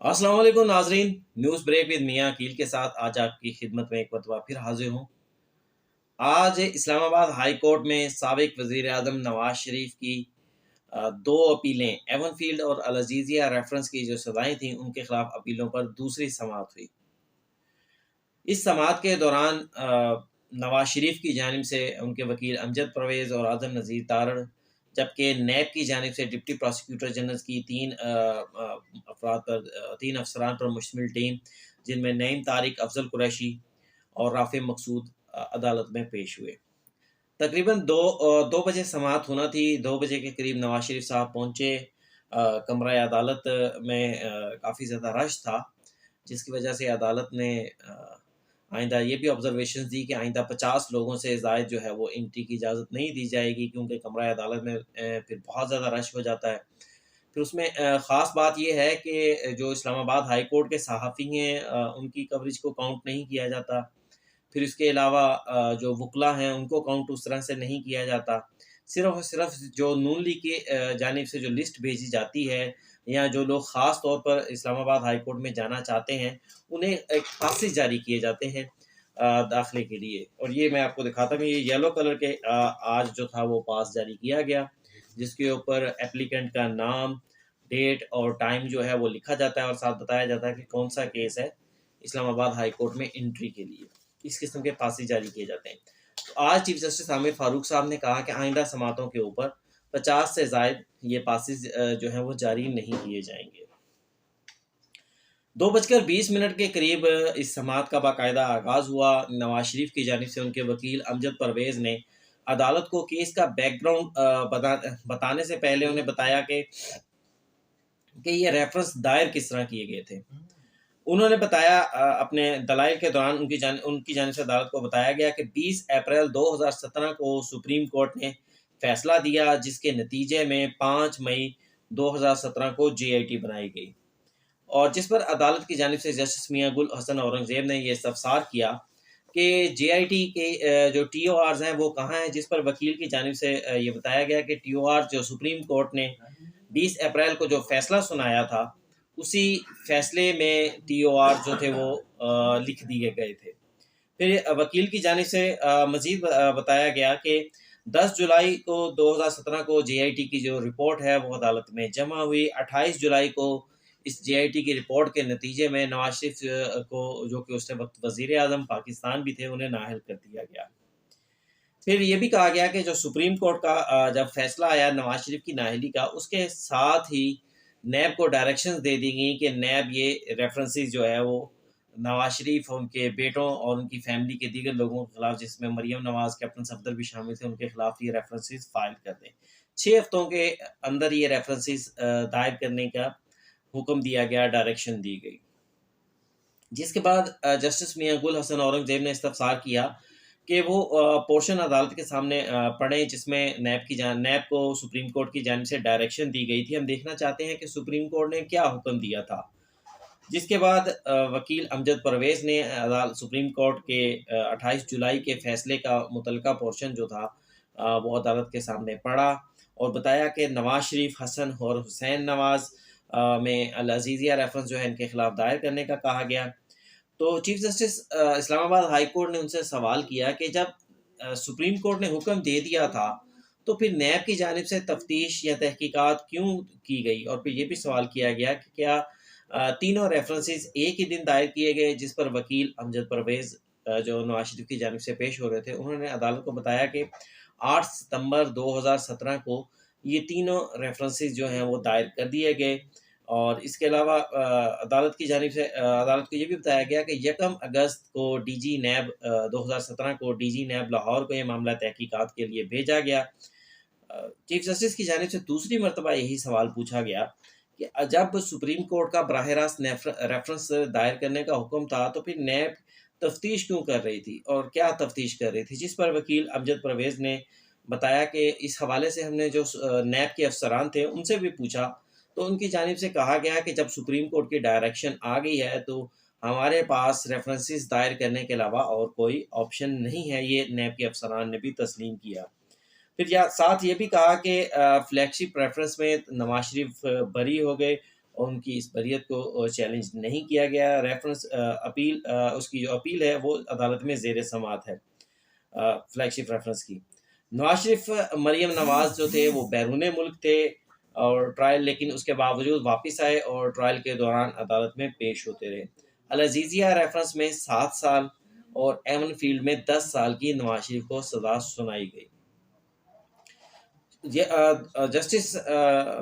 السلام علیکم ناظرین، نیوز بریک ود میاں عقیل کے ساتھ آج آپ کی خدمت میں ایک مرتبہ پھر حاضر ہوں۔ آج اسلام آباد ہائی کورٹ میں سابق وزیر اعظم نواز شریف کی دو اپیلیں ایون فیلڈ اور العزیزیہ ریفرنس کی جو سزائیں تھیں ان کے خلاف اپیلوں پر دوسری سماعت ہوئی۔ اس سماعت کے دوران نواز شریف کی جانب سے ان کے وکیل امجد پرویز اور اعظم نذیر تارڑ، جبکہ نیب کی جانب سے ڈپٹی پراسیکیوٹر جنرل کی تین افسران پر مشتمل ٹیم، جن میں نعیم طارق، افضل قریشی اور رافع مقصود، عدالت میں پیش ہوئے۔ تقریباً دو بجے سماعت ہونا تھی۔ 2 بجے کے قریب نواز شریف صاحب پہنچے۔ کمرہ عدالت میں کافی زیادہ رش تھا، جس کی وجہ سے عدالت نے آئندہ یہ بھی آبزرویشنز دی کہ آئندہ 50 لوگوں سے زائد جو ہے وہ انٹری کی اجازت نہیں دی جائے گی، کیونکہ کمرہ عدالت میں پھر بہت زیادہ رش ہو جاتا ہے۔ پھر اس میں خاص بات یہ ہے کہ جو اسلام آباد ہائی کورٹ کے صحافی ہیں ان کی کوریج کو کاؤنٹ نہیں کیا جاتا۔ پھر اس کے علاوہ جو وکلا ہیں ان کو کاؤنٹ اس طرح سے نہیں کیا جاتا۔ صرف اور صرف جو نون لیگ کی جانب سے جو لسٹ بھیجی جاتی ہے، یا جو لوگ خاص طور پر اسلام آباد ہائی کورٹ میں جانا چاہتے ہیں، انہیں ایک پاسز جاری کیے جاتے ہیں داخلے کے لیے۔ اور یہ میں آپ کو دکھاتا ہوں، یہ یلو کلر کے آج جو تھا وہ پاس جاری کیا گیا، جس کے اوپر اپلیکنٹ کا نام، ڈیٹ اور ٹائم جو ہے وہ لکھا جاتا ہے، اور ساتھ بتایا جاتا ہے کہ کون سا کیس ہے اسلام آباد ہائی کورٹ میں انٹری کے لیے۔ اس قسم کے پاسز جاری کیے جاتے ہیں۔ تو آج چیف جسٹس عامر فاروق صاحب نے کہا کہ آئندہ سماعتوں کے اوپر 50 سے زائد یہ پاسز جو ہیں وہ جاری نہیں کیے جائیں گے۔ 2:20 کے قریب اس سماعت کا باقاعدہ آغاز ہوا۔ نواز شریف کی جانب سے ان کے وکیل امجد پرویز نے عدالت کو کیس کا بیک گراؤنڈ بتانے سے پہلے انہیں بتایا کہ یہ ریفرنس دائر کس طرح کیے گئے تھے۔ انہوں نے بتایا اپنے دلائل کے دوران ان کی جانب سے عدالت کو بتایا گیا کہ 20 اپریل 2017 کو سپریم کورٹ نے فیصلہ دیا، جس کے نتیجے میں 5 مئی 2017 کو GIT بنائی گئی، اور جس پر عدالت کی جانب سے جسٹس میاں گل حسن اورنگزیب نے یہ استفسار کیا کہ GIT کے جو TORs ہیں وہ کہاں ہیں، جس پر وکیل کی جانب سے یہ بتایا گیا کہ TOR جو سپریم کورٹ نے 20 اپریل کو جو فیصلہ سنایا تھا، اسی فیصلے میں TOR جو تھے وہ لکھ دیے گئے تھے۔ پھر وکیل کی جانب سے مزید بتایا گیا کہ 10 جولائی کو 2017 کو GIT کی جو رپورٹ ہے وہ عدالت میں جمع ہوئی۔ 28 جولائی کو اس GIT کی رپورٹ کے نتیجے میں نواز شریف کو، جو کہ اس وقت وزیر اعظم پاکستان بھی تھے، انہیں نااہل کر دیا گیا۔ پھر یہ بھی کہا گیا کہ جو سپریم کورٹ کا جب فیصلہ آیا نواز شریف کی نااہلی کا، اس کے ساتھ ہی نیب کو ڈائریکشنز دے دی گئیں کہ نیب یہ ریفرنسز جو ہے وہ نواز شریف اور ان کے بیٹوں اور ان کی فیملی کے دیگر لوگوں کے خلاف، جس میں مریم نواز، کیپٹن صفدر بھی شامل تھے، ان کے خلاف یہ ریفرنسز فائل کر دیں۔ 6 ہفتوں کے اندر یہ ریفرنسز دائر کرنے کا حکم دیا گیا، ڈائریکشن دی گئی۔ جس کے بعد جسٹس میاں گل حسن اورنگزیب نے استفسار کیا کہ وہ پورشن عدالت کے سامنے پڑھیں جس میں نیب کو سپریم کورٹ کی جانب سے ڈائریکشن دی گئی تھی۔ ہم دیکھنا چاہتے ہیں کہ سپریم کورٹ نے کیا حکم دیا تھا۔ جس کے بعد وکیل امجد پرویز نے سپریم کورٹ کے 28 جولائی کے فیصلے کا متعلقہ پورشن جو تھا وہ عدالت کے سامنے پڑھا، اور بتایا کہ نواز شریف، حسن اور حسین نواز میں العزیزیہ ریفرنس جو ہے ان کے خلاف دائر کرنے کا کہا گیا۔ تو چیف جسٹس اسلام آباد ہائی کورٹ نے ان سے سوال کیا کہ جب سپریم کورٹ نے حکم دے دیا تھا تو پھر نیب کی جانب سے تفتیش یا تحقیقات کیوں کی گئی، اور پھر یہ بھی سوال کیا گیا کہ کیا تینوں ریفرنسز ایک ہی دن دائر کیے گئے، جس پر وکیل امجد پرویز جو نواز شریف کی جانب سے پیش ہو رہے تھے، انہوں نے عدالت کو بتایا کہ 8 ستمبر 2017 کو یہ تینوں ریفرنسز جو ہیں وہ دائر کر دیے گئے۔ اور اس کے علاوہ عدالت کی جانب سے عدالت کو یہ بھی بتایا گیا کہ 1 اگست کو DG نیب 2017 کو DG نیب لاہور کو یہ معاملہ تحقیقات کے لیے بھیجا گیا۔ چیف جسٹس کی جانب سے دوسری مرتبہ یہی سوال پوچھا گیا کہ جب سپریم کورٹ کا براہ راست ریفرنس دائر کرنے کا حکم تھا تو پھر نیب تفتیش کیوں کر رہی تھی اور کیا تفتیش کر رہی تھی، جس پر وکیل امجد پرویز نے بتایا کہ اس حوالے سے ہم نے جو نیب کے افسران تھے ان سے بھی پوچھا، تو ان کی جانب سے کہا گیا کہ جب سپریم کورٹ کی ڈائریکشن آ گئی ہے تو ہمارے پاس ریفرنسز دائر کرنے کے علاوہ اور کوئی آپشن نہیں ہے۔ یہ نیب کے افسران نے بھی تسلیم کیا۔ پھر ساتھ یہ بھی کہا کہ فلیگ شپ ریفرنس میں نواز شریف بری ہو گئے، اور ان کی اس بریت کو چیلنج نہیں کیا گیا۔ ریفرنس اپیل اس کی جو اپیل ہے وہ عدالت میں زیر سماعت ہے فلیگ شپ ریفرنس کی۔ نواز شریف مریم نواز جو تھے وہ بیرون ملک تھے اور ٹرائل، لیکن اس کے باوجود واپس آئے اور ٹرائل کے دوران عدالت میں پیش ہوتے رہے۔ العزیزیہ ریفرنس میں 7 سال اور ایون فیلڈ میں 10 سال کی نواز شریف کو سزا سنائی گئی۔ جسٹس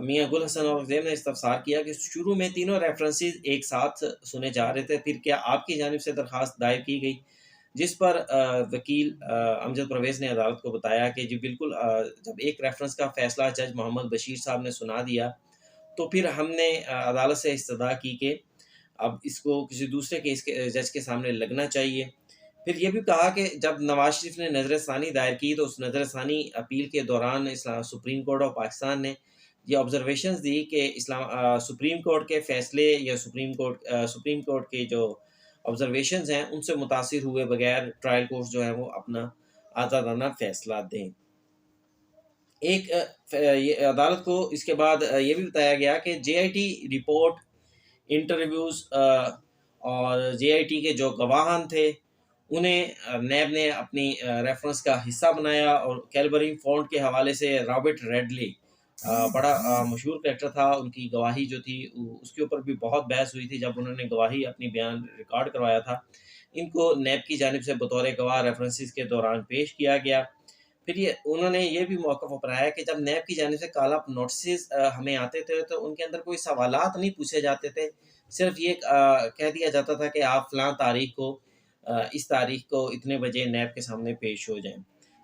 میاں گل حسن اورنگزیب نے استفسار کیا کہ شروع میں تینوں ریفرنسز ایک ساتھ سنے جا رہے تھے، پھر کیا آپ کی جانب سے درخواست دائر کی گئی؟ جس پر وکیل امجد پرویز نے عدالت کو بتایا کہ جی بالکل، جب ایک ریفرنس کا فیصلہ جج محمد بشیر صاحب نے سنا دیا تو پھر ہم نے عدالت سے استدعا کی کہ اب اس کو کسی دوسرے کیس کے جج کے سامنے لگنا چاہیے۔ پھر یہ بھی کہا کہ جب نواز شریف نے نظر ثانی دائر کی تو اس نظر ثانی اپیل کے دوران سپریم کورٹ آف پاکستان نے یہ آبزرویشنز دی کہ سپریم کورٹ کے فیصلے یا سپریم کورٹ کے جو آبزرویشنز ہیں ان سے متاثر ہوئے بغیر ٹرائل کورٹ جو ہے وہ اپنا آزادانہ فیصلہ دیں۔ یہ عدالت کو اس کے بعد یہ بھی بتایا گیا کہ جے آئی ٹی رپورٹ، انٹرویوز اور جے آئی ٹی کے جو گواہان تھے انہیں نیب نے اپنی ریفرنس کا حصہ بنایا، اور کیلبرنگ فونٹ کے حوالے سے رابرٹ ریڈلی بڑا مشہور کریکٹر تھا، ان کی گواہی جو تھی اس کے اوپر بھی بہت بحث ہوئی تھی جب انہوں نے گواہی اپنی بیان ریکارڈ کروایا تھا۔ ان کو نیب کی جانب سے بطور گواہ ریفرنسز کے دوران پیش کیا گیا۔ پھر انہوں نے یہ بھی موقف اپنایا کہ جب نیب کی جانب سے کال اپ نوٹسز ہمیں آتے تھے تو ان کے اندر کوئی سوالات نہیں پوچھے جاتے تھے، صرف یہ کہہ دیا جاتا تھا کہ آپ فلاں تاریخ کو اس تاریخ کو اتنے بجے نیب کے سامنے پیش ہو جائیں۔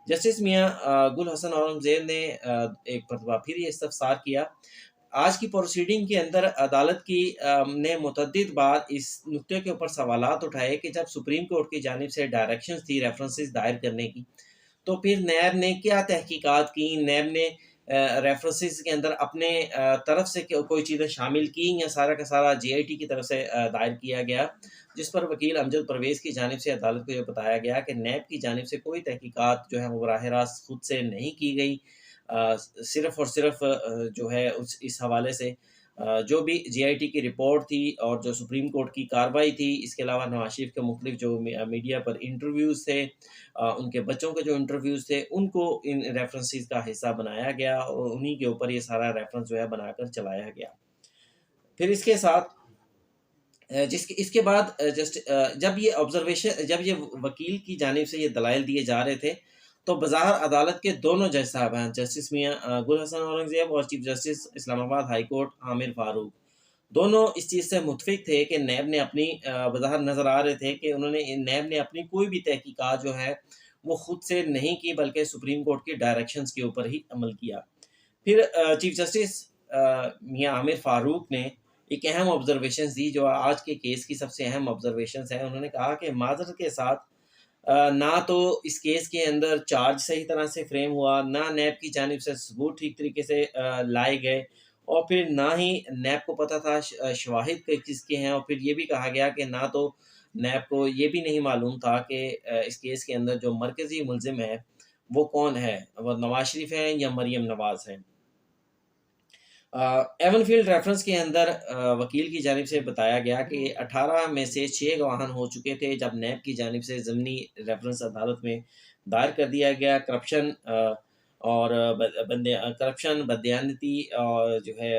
جسٹس میاں گل حسن اورنگزیب نے ایک مرتبہ پھر یہ استفسار کیا۔ آج کی پروسیڈنگ کے اندر عدالت کی نے متعدد بار اس نقطے کے اوپر سوالات اٹھائے کہ جب سپریم کورٹ کی جانب سے ڈائریکشنز تھی ریفرنسز دائر کرنے کی تو پھر نیب نے کیا تحقیقات کی، نیب نے ریفرنسز کے اندر اپنے طرف سے کوئی چیزیں شامل کی یا سارا کا سارا جے آئی ٹی کی طرف سے دائر کیا گیا؟ جس پر وکیل امجد پرویز کی جانب سے عدالت کو یہ بتایا گیا کہ نیب کی جانب سے کوئی تحقیقات جو ہے وہ براہ راست خود سے نہیں کی گئی، صرف اور صرف جو ہے اس حوالے سے جو بھی جے آئی ٹی کی رپورٹ تھی اور جو سپریم کورٹ کی کارروائی تھی، اس کے علاوہ نواز شریف کے مختلف جو میڈیا پر انٹرویوز تھے، ان کے بچوں کے جو انٹرویوز تھے، ان کو ان ریفرنسز کا حصہ بنایا گیا اور انہی کے اوپر یہ سارا ریفرنس جو ہے بنا کر چلایا گیا۔ پھر اس کے ساتھ اس کے بعد جب یہ وکیل کی جانب سے یہ دلائل دیے جا رہے تھے تو بظاہر عدالت کے دونوں جج صاحبان، جسٹس میاں گل حسن اورنگزیب اور چیف جسٹس اسلام آباد ہائی کورٹ عامر فاروق، دونوں اس چیز سے متفق تھے کہ نیب نے اپنی بظاہر نظر آ رہے تھے کہ نیب نے اپنی کوئی بھی تحقیقات جو ہے وہ خود سے نہیں کی بلکہ سپریم کورٹ کی ڈائریکشنز کے اوپر ہی عمل کیا۔ پھر چیف جسٹس میاں عامر فاروق نے ایک اہم آبزرویشنز دی جو آج کے کیس کی سب سے اہم آبزرویشنز ہیں۔ انہوں نے کہا کہ معذرت کے ساتھ نہ تو اس کیس کے اندر چارج صحیح طرح سے فریم ہوا، نہ نیب کی جانب سے ثبوت ٹھیک طریقے سے لائے گئے، اور پھر نہ ہی نیب کو پتہ تھا شواہد کس کے ہیں، اور پھر یہ بھی کہا گیا کہ نہ تو نیب کو یہ بھی نہیں معلوم تھا کہ اس کیس کے اندر جو مرکزی ملزم ہے وہ کون ہے، وہ نواز شریف ہیں یا مریم نواز ہیں۔ ایون فیلڈ ریفرنس کے اندر وکیل کی جانب سے بتایا گیا کہ 18 میں سے 6 گواہان ہو چکے تھے جب نیب کی جانب سے ضمنی ریفرنس عدالت میں دائر کر دیا گیا۔ کرپشن اور بددیانتی اور جو ہے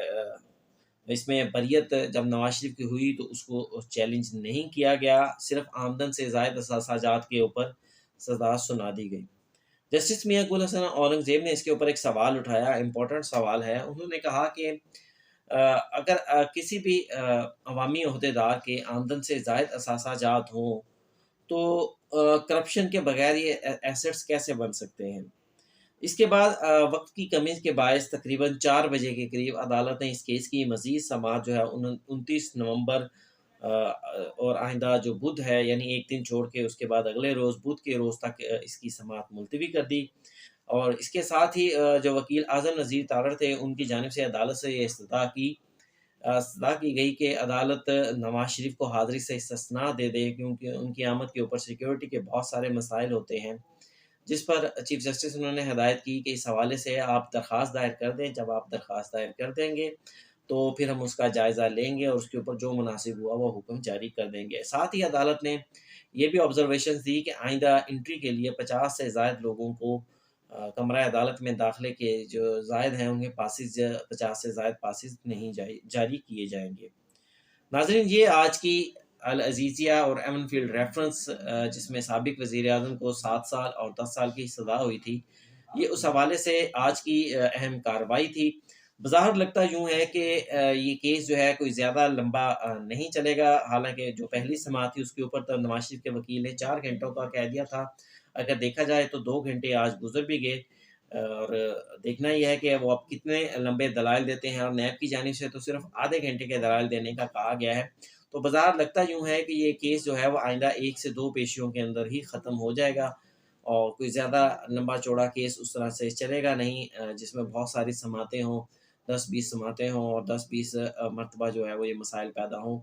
اس میں بریت جب نواز شریف کی ہوئی تو اس کو چیلنج نہیں کیا گیا، صرف آمدن سے زائد اخراجات کے اوپر سزا سنا دی گئی۔ جسٹس میاں گل حسن اورنگزیب نے اس کے اوپر ایک سوال اٹھایا، امپورٹنٹ سوال ہے۔ انہوں نے کہا کہ اگر کسی بھی عوامی عہدیدار کے آمدن سے زائد اثاثاجات ہوں تو کرپشن کے بغیر یہ ایسٹس کیسے بن سکتے ہیں؟ اس کے بعد وقت کی کمی کے باعث تقریباً 4 بجے کے قریب عدالت نے اس کیس کی مزید سماعت جو ہے 29 نومبر اور آئندہ جو بدھ ہے یعنی ایک دن چھوڑ کے اس کے بعد اگلے روز بدھ کے روز تک اس کی سماعت ملتوی کر دی، اور اس کے ساتھ ہی جو وکیل اعظم نذیر تارڑ تھے ان کی جانب سے عدالت سے یہ استدعا کی گئی کہ عدالت نواز شریف کو حاضری سے استثناء دے دے کیونکہ ان کی آمد کے اوپر سیکیورٹی کے بہت سارے مسائل ہوتے ہیں، جس پر چیف جسٹس انہوں نے ہدایت کی کہ اس حوالے سے آپ درخواست دائر کر دیں۔ جب آپ درخواست دائر کر دیں گے تو پھر ہم اس کا جائزہ لیں گے اور اس کے اوپر جو مناسب ہوا وہ حکم جاری کر دیں گے۔ ساتھ ہی عدالت نے یہ بھی آبزرویشنز دی کہ آئندہ انٹری کے لیے 50 سے زائد لوگوں کو کمرہ عدالت میں داخلے کے جو زائد ہیں انہیں پاسز 50 سے زائد پاسز نہیں جاری کیے جائیں گے۔ ناظرین، یہ آج کی العزیزیہ اور ایمن فیلڈ ریفرنس جس میں سابق وزیر اعظم کو 7 سال اور 10 سال کی سزا ہوئی تھی، یہ اس حوالے سے آج کی اہم کارروائی تھی۔ بظاہر لگتا یوں ہے کہ یہ کیس جو ہے کوئی زیادہ لمبا نہیں چلے گا، حالانکہ جو پہلی سماعت تھی اس کے اوپر تو نواز شریف کے وکیل نے 4 گھنٹوں کا کہہ دیا تھا۔ اگر دیکھا جائے تو 2 گھنٹے آج گزر بھی گئے، اور دیکھنا یہ ہے کہ وہ اب کتنے لمبے دلائل دیتے ہیں، اور نیب کی جانب سے تو صرف آدھے گھنٹے کے دلائل دینے کا کہا گیا ہے۔ تو بظاہر لگتا یوں ہے کہ یہ کیس جو ہے وہ آئندہ 1 سے 2 پیشیوں کے اندر ہی ختم ہو جائے گا، اور کوئی زیادہ لمبا چوڑا کیس اس طرح سے چلے گا نہیں جس میں بہت ساری سماعتیں ہوں، 10-20 سماعتیں ہوں اور 10-20 مرتبہ جو ہے وہ یہ مسائل پیدا ہوں۔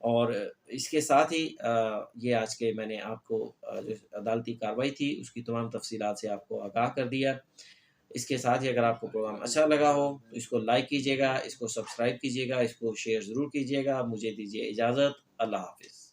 اور اس کے ساتھ ہی یہ آج کے میں نے آپ کو جو عدالتی کارروائی تھی اس کی تمام تفصیلات سے آپ کو آگاہ کر دیا۔ اس کے ساتھ ہی اگر آپ کو پروگرام اچھا لگا ہو تو اس کو لائک کیجیے گا، اس کو سبسکرائب کیجیے گا، اس کو شیئر ضرور کیجیے گا۔ مجھے دیجیے اجازت، اللہ حافظ۔